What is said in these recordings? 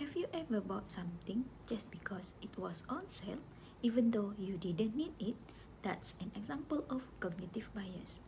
Have you ever bought something just because it was on sale, even though you didn't need it? That's an example of cognitive bias.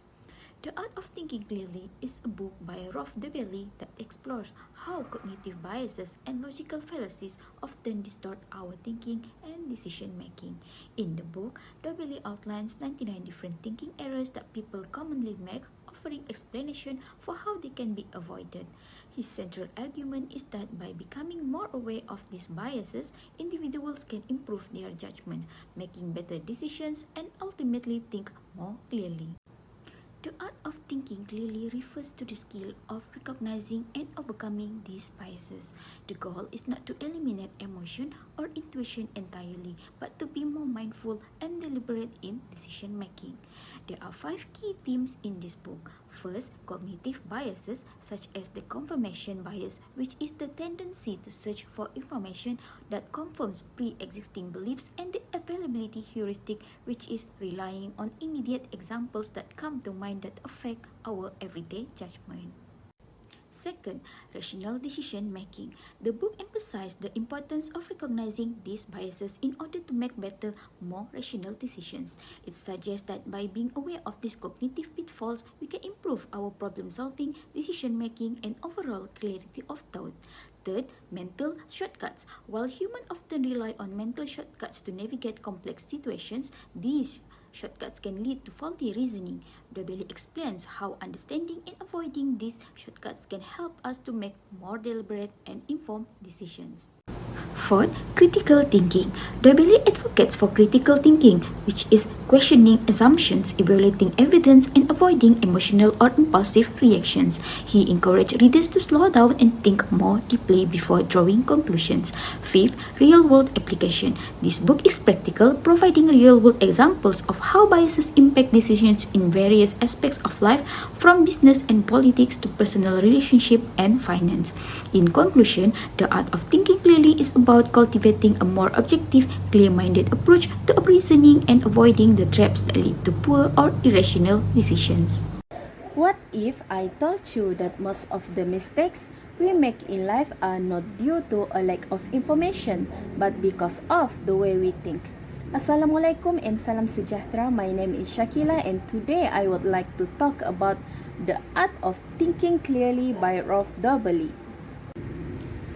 The Art of Thinking Clearly is a book by Rolf Dobelli that explores how cognitive biases and logical fallacies often distort our thinking and decision making. In the book, Dobelli outlines 99 different thinking errors that people commonly make, offering explanation for how they can be avoided. His central argument is that by becoming more aware of these biases, individuals can improve their judgment, making better decisions, and ultimately think more clearly. The art of thinking clearly refers to the skill of recognizing and overcoming these biases. The goal is not to eliminate emotion or intuition entirely, but to be more mindful and deliberate in decision making. There are 5 key themes in this book. First, cognitive biases, such as the confirmation bias, which is the tendency to search for information that confirms pre-existing beliefs, and the availability heuristic, which is relying on immediate examples that come to mind that affect our everyday judgment. Second, rational decision making. The book emphasizes the importance of recognizing these biases in order to make better, more rational decisions. It suggests that by being aware of these cognitive pitfalls, we can improve our problem solving, decision making, and overall clarity of thought. Third, mental shortcuts. While humans often rely on mental shortcuts to navigate complex situations, these shortcuts can lead to faulty reasoning. Dobelli explains how understanding and avoiding these shortcuts can help us to make more deliberate and informed decisions. Fourth, critical thinking. Dobelli advocates for critical thinking, which is questioning assumptions, evaluating evidence, and avoiding emotional or impulsive reactions. He encouraged readers to slow down and think more deeply before drawing conclusions. Fifth, real-world application. This book is practical, providing real-world examples of how biases impact decisions in various aspects of life, from business and politics to personal relationship and finance. In conclusion, the art of thinking clearly is about cultivating a more objective, clear-minded approach to reasoning and avoiding the traps that lead to poor or irrational decisions. What if I told you that most of the mistakes we make in life are not due to a lack of information, but because of the way we think? Assalamualaikum and salam sejahtera. My name is Shakila, and today I would like to talk about The Art of Thinking Clearly by Rolf Dobelli.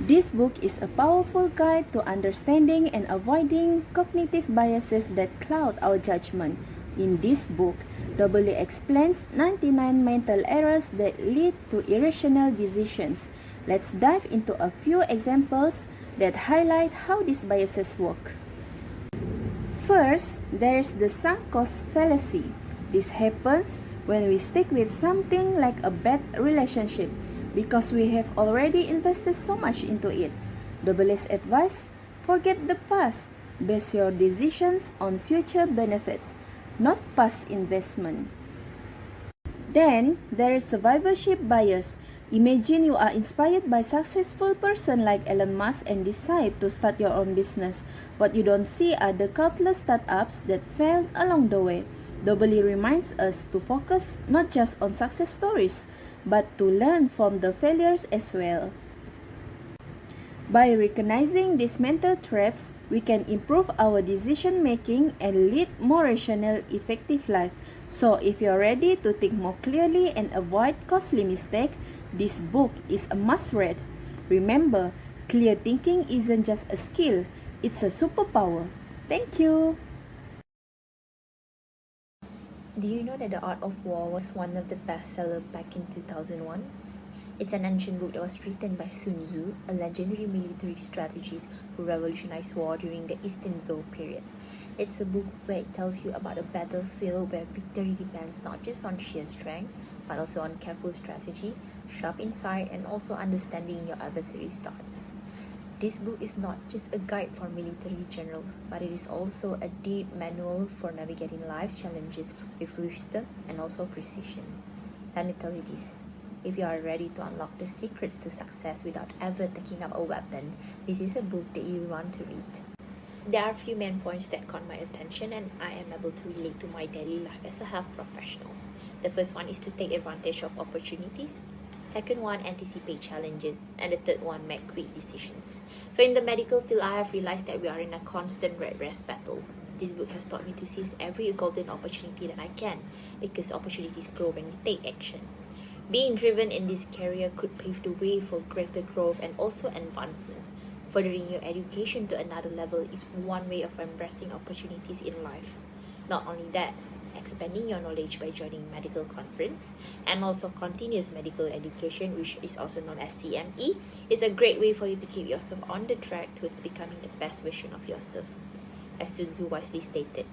This book is a powerful guide to understanding and avoiding cognitive biases that cloud our judgment. In this book, Dobelli explains 99 mental errors that lead to irrational decisions. Let's dive into a few examples that highlight how these biases work. First, there's the sunk cost fallacy. This happens when we stick with something like a bad relationship because we have already invested so much into it. Dobelli's advice: forget the past. Base your decisions on future benefits, not past investment. Then, there is survivorship bias. Imagine you are inspired by a successful person like Elon Musk and decide to start your own business. What you don't see are the countless startups that failed along the way. Dobelli reminds us to focus not just on success stories, but to learn from the failures as well. By recognizing these mental traps, we can improve our decision making and lead more rational, effective life. So if you're ready to think more clearly and avoid costly mistakes, this book is a must-read. Remember, clear thinking isn't just a skill, it's a superpower. Thank you! Do you know that The Art of War was one of the bestsellers back in 2001? It's an ancient book that was written by Sun Tzu, a legendary military strategist who revolutionized war during the Eastern Zhou period. It's a book where it tells you about a battlefield where victory depends not just on sheer strength, but also on careful strategy, sharp insight, and also understanding your adversary's thoughts. This book is not just a guide for military generals, but it is also a deep manual for navigating life's challenges with wisdom and also precision. Let me tell you this. If you are ready to unlock the secrets to success without ever taking up a weapon, this is a book that you want to read. There are a few main points that caught my attention and I am able to relate to my daily life as a health professional. The first one is to take advantage of opportunities. Second one, anticipate challenges. And the third one, make quick decisions. So in the medical field, I have realized that we are in a constant red race battle. This book has taught me to seize every golden opportunity that I can, because opportunities grow when you take action. Being driven in this career could pave the way for greater growth and also advancement. Furthering your education to another level is one way of embracing opportunities in life. Not only that, expanding your knowledge by joining medical conference and also continuous medical education, which is also known as CME, is a great way for you to keep yourself on the track towards becoming the best version of yourself. As Sun Tzu wisely stated,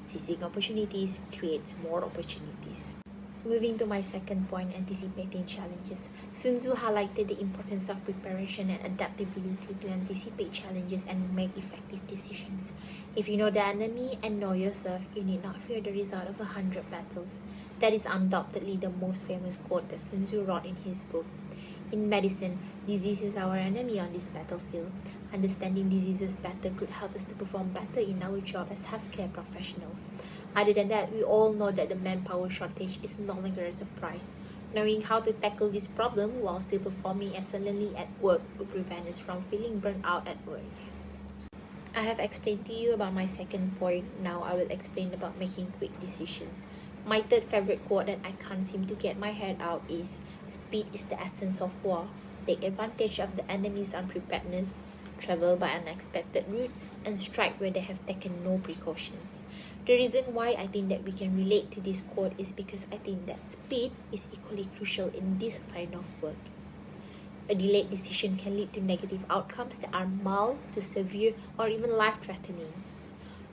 seizing opportunities creates more opportunities. Moving to my second point, anticipating challenges. Sun Tzu highlighted the importance of preparation and adaptability to anticipate challenges and make effective decisions. If you know the enemy and know yourself, you need not fear the result of 100 battles. That is undoubtedly the most famous quote that Sun Tzu wrote in his book. In medicine, disease is our enemy on this battlefield. Understanding diseases better could help us to perform better in our job as healthcare professionals. Other than that, we all know that the manpower shortage is no longer a surprise. Knowing how to tackle this problem while still performing excellently at work would prevent us from feeling burnt out at work. I have explained to you about my second point. Now I will explain about making quick decisions. My third favorite quote that I can't seem to get my head out is, "Speed is the essence of war. Take advantage of the enemy's unpreparedness, travel by unexpected routes, and strike where they have taken no precautions." The reason why I think that we can relate to this quote is because I think that speed is equally crucial in this line of work. A delayed decision can lead to negative outcomes that are mild to severe or even life-threatening.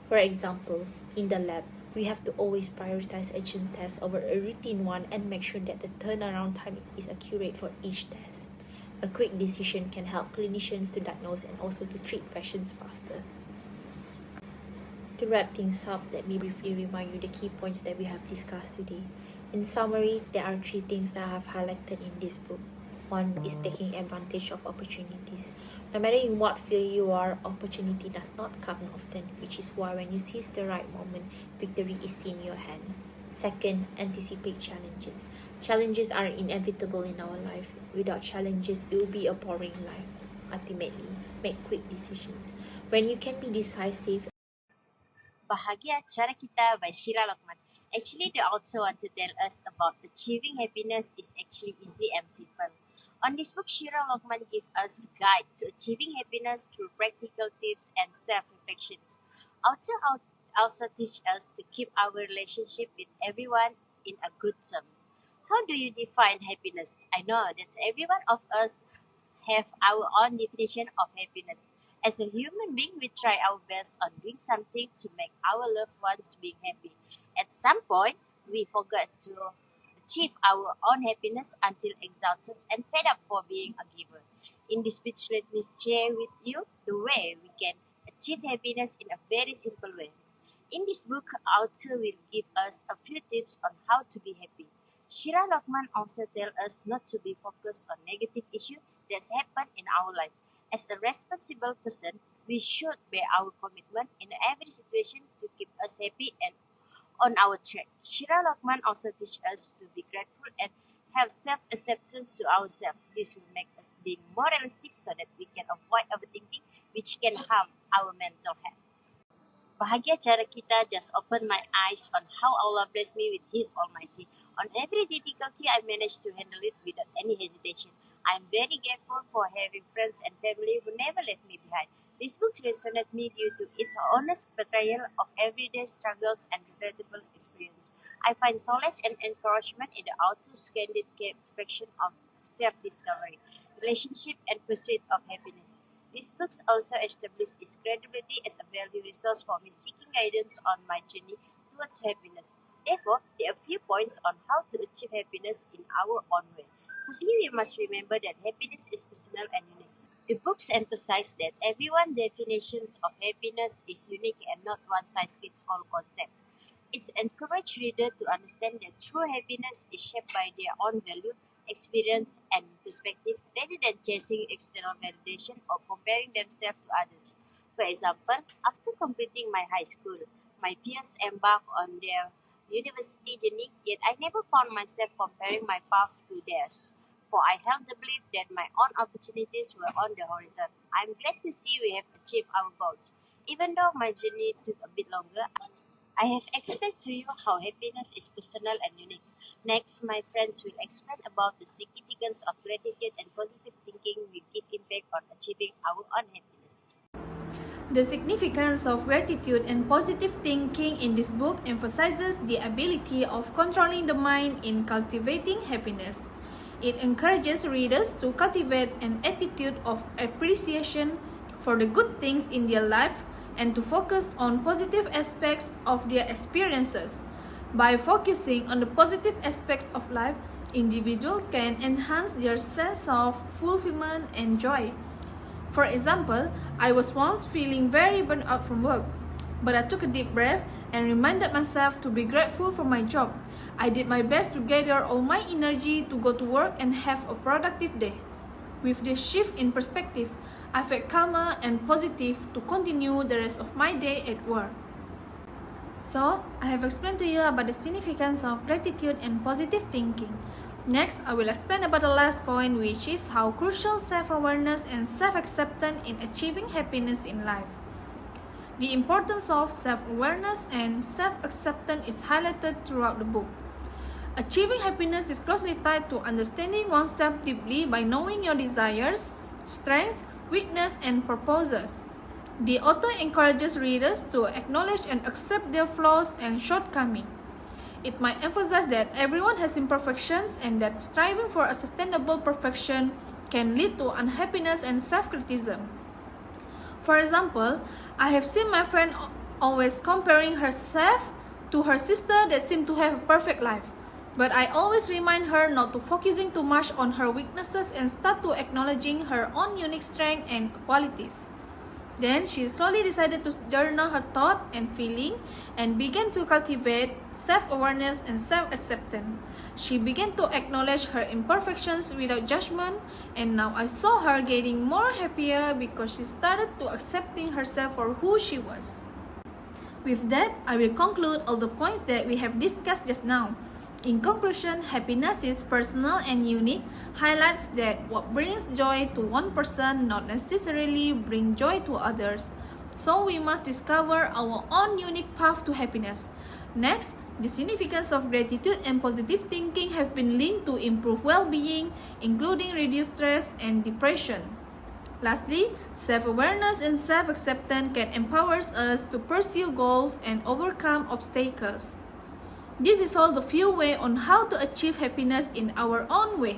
For example, in the lab, we have to always prioritize urgent tests over a routine one and make sure that the turnaround time is accurate for each test. A quick decision can help clinicians to diagnose and also to treat patients faster. To wrap things up, let me briefly remind you the key points that we have discussed today. In summary, there are three things that I have highlighted in this book. One is taking advantage of opportunities. No matter in what field you are, opportunity does not come often, which is why when you seize the right moment, victory is in your hand. Second, anticipate challenges. Challenges are inevitable in our life. Without challenges, it will be a boring life. Ultimately, make quick decisions. When you can be decisive, Bahagia Cara Kita by Shira Lokman. Actually, the author want to tell us about achieving happiness is actually easy and simple. On this book, Shira Lokman gives us a guide to achieving happiness through practical tips and self-reflection. Author also teach us to keep our relationship with everyone in a good term. How do you define happiness? I know that every one of us have our own definition of happiness. As a human being, we try our best on doing something to make our loved ones being happy. At some point, we forget to achieve our own happiness until exhausted and fed up for being a giver. In this speech, let me share with you the way we can achieve happiness in a very simple way. In this book, author will give us a few tips on how to be happy. Shira Lokman also tells us not to be focused on negative issues that happen in our life. As a responsible person, we should bear our commitment in every situation to keep us happy and on our track. Shira Lokman also teaches us to be grateful and have self-acceptance to ourselves. This will make us being more realistic so that we can avoid overthinking, which can harm our mental health. Bahagia Cara Kita just opened my eyes on how Allah blessed me with His Almighty. On every difficulty, I managed to handle it without any hesitation. I am very grateful for having friends and family who never left me behind. This book resonated me due to its honest portrayal of everyday struggles and relatable experience. I find solace and encouragement in the author's candid reflection of self-discovery, relationship, and pursuit of happiness. This book also established its credibility as a valuable resource for me seeking guidance on my journey towards happiness. Therefore, there are a few points on how to achieve happiness in our own way. Firstly, we must remember that happiness is personal and unique. The books emphasize that everyone's definitions of happiness is unique and not one size fits all concept. It encourages readers to understand that true happiness is shaped by their own value, experience, and perspective rather than chasing external validation or comparing themselves to others. For example, after completing my high school, my peers embarked on their university journey, yet I never found myself comparing my path to theirs. for I held the belief that my own opportunities were on the horizon. I'm glad to see we have achieved our goals. Even though my journey took a bit longer, I have explained to you how happiness is personal and unique. Next, my friends will explain about the significance of gratitude and positive thinking will give impact on achieving our own happiness. The significance of gratitude and positive thinking in this book emphasizes the ability of controlling the mind in cultivating happiness. It encourages readers to cultivate an attitude of appreciation for the good things in their life and to focus on positive aspects of their experiences. By focusing on the positive aspects of life, individuals can enhance their sense of fulfillment and joy. For example, I was once feeling very burnt out from work, but I took a deep breath and reminded myself to be grateful for my job. I did my best to gather all my energy to go to work and have a productive day. With this shift in perspective, I felt calmer and positive to continue the rest of my day at work. So, I have explained to you about the significance of gratitude and positive thinking. Next, I will explain about the last point, which is how crucial self-awareness and self-acceptance in achieving happiness in life. The importance of self-awareness and self-acceptance is highlighted throughout the book. Achieving happiness is closely tied to understanding oneself deeply by knowing your desires, strengths, weaknesses, and purposes. The author encourages readers to acknowledge and accept their flaws and shortcomings. It might emphasize that everyone has imperfections and that striving for a sustainable perfection can lead to unhappiness and self-criticism. For example, I have seen my friend always comparing herself to her sister that seemed to have a perfect life. But I always remind her not to focusing too much on her weaknesses and start to acknowledging her own unique strengths and qualities. Then she slowly decided to journal her thought and feeling and began to cultivate self-awareness and self-acceptance. She began to acknowledge her imperfections without judgment, and now I saw her getting more happier because she started to accepting herself for who she was. With that, I will conclude all the points that we have discussed just now. In conclusion, happiness is personal and unique, highlights that what brings joy to one person not necessarily bring joy to others. So we must discover our own unique path to happiness. Next, the significance of gratitude and positive thinking have been linked to improve well-being, including reduced stress and depression. Lastly, self-awareness and self-acceptance can empower us to pursue goals and overcome obstacles. This is all the few ways on how to achieve happiness in our own way.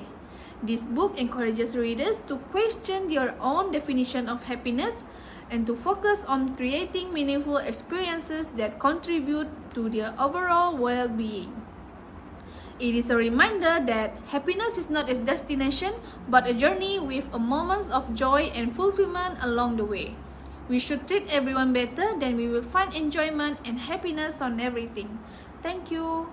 This book encourages readers to question their own definition of happiness and to focus on creating meaningful experiences that contribute to their overall well-being. It is a reminder that happiness is not a destination but a journey with a moments of joy and fulfillment along the way. We should treat everyone better, then we will find enjoyment and happiness on everything. Thank you.